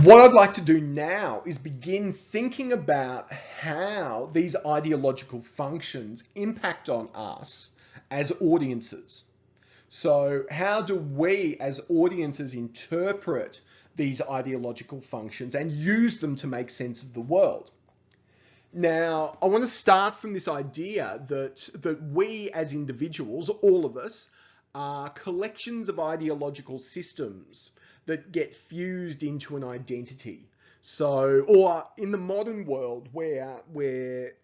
What I'd like to do now is begin thinking about how these ideological functions impact on us as audiences. So how do we as audiences interpret these ideological functions and use them to make sense of the world? Now, I want to start from this idea that we as individuals, all of us, are collections of ideological systems that get fused into an identity. So, or in the modern world where we're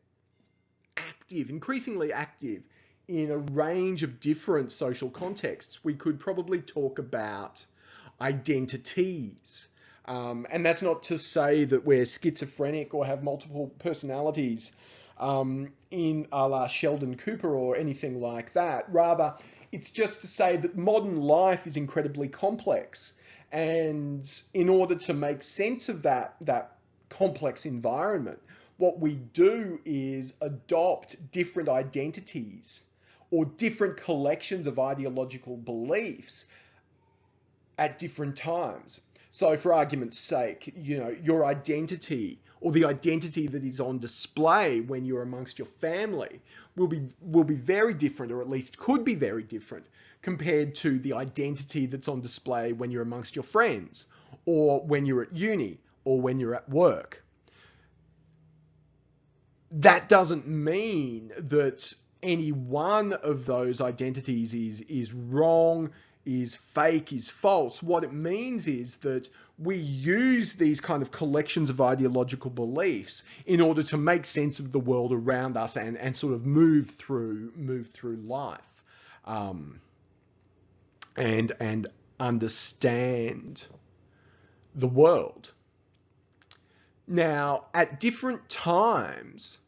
active, increasingly active in a range of different social contexts, we could probably talk about identities. And that's not to say that we're schizophrenic or have multiple personalities in a la Sheldon Cooper or anything like that. Rather, it's just to say that modern life is incredibly complex. And in order to make sense of that complex environment, what we do is adopt different identities or different collections of ideological beliefs at different times. So for argument's sake, your identity or the identity that is on display when you're amongst your family will be very different, or at least could be very different, compared to the identity that's on display when you're amongst your friends, or when you're at uni, or when you're at work. That doesn't mean that any one of those identities is wrong, is fake, is false. What it means is that we use these kind of collections of ideological beliefs in order to make sense of the world around us and sort of move through life, and understand the world. Now, at different times,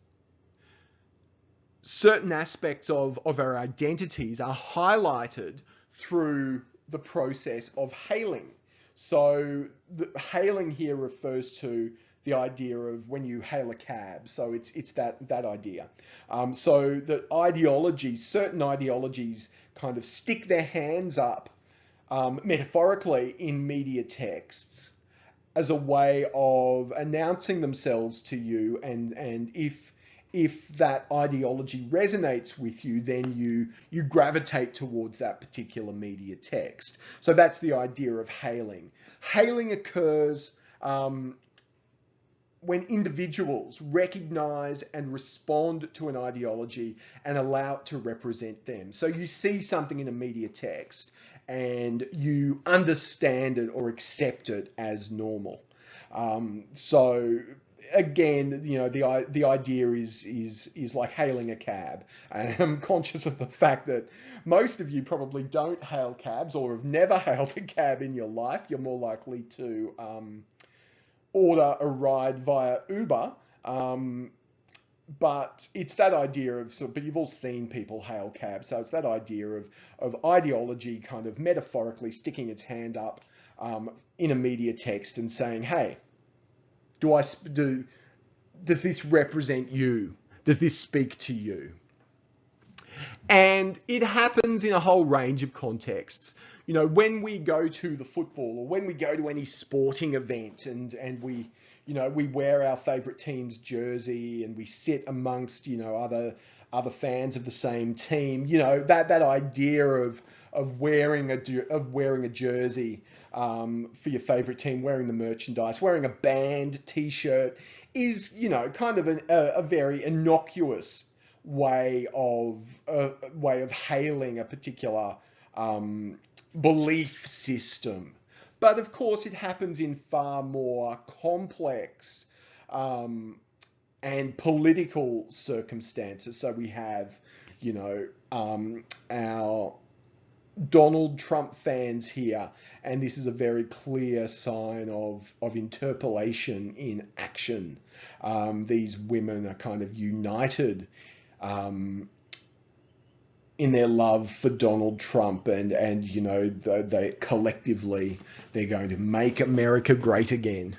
certain aspects of our identities are highlighted through the process of hailing. So the hailing here refers to the idea of when you hail a cab. So it's that idea. So that ideologies, certain ideologies, kind of stick their hands up metaphorically in media texts as a way of announcing themselves to you, and if that ideology resonates with you, then you gravitate towards that particular media text. So that's the idea of hailing. Hailing occurs when individuals recognize and respond to an ideology and allow it to represent them. So you see something in a media text and you understand it or accept it as normal. So again, the idea is like hailing a cab. And I'm conscious of the fact that most of you probably don't hail cabs or have never hailed a cab in your life. You're more likely to order a ride via Uber. But it's that idea of, but you've all seen people hail cabs. So it's that idea of ideology kind of metaphorically sticking its hand up in a media text and saying, hey, does this represent you? Does this speak to you? And it happens in a whole range of contexts. When we go to the football or when we go to any sporting event and we wear our favorite team's jersey and we sit amongst, other fans of the same team, that idea of wearing a jersey for your favorite team, wearing the merchandise, wearing a band t-shirt is, kind of a very innocuous way of hailing a particular belief system. But of course, it happens in far more complex and political circumstances. So we have, our Donald Trump fans here, and this is a very clear sign of interpellation in action. These women are kind of united in their love for Donald Trump, and they collectively, they're going to make America great again.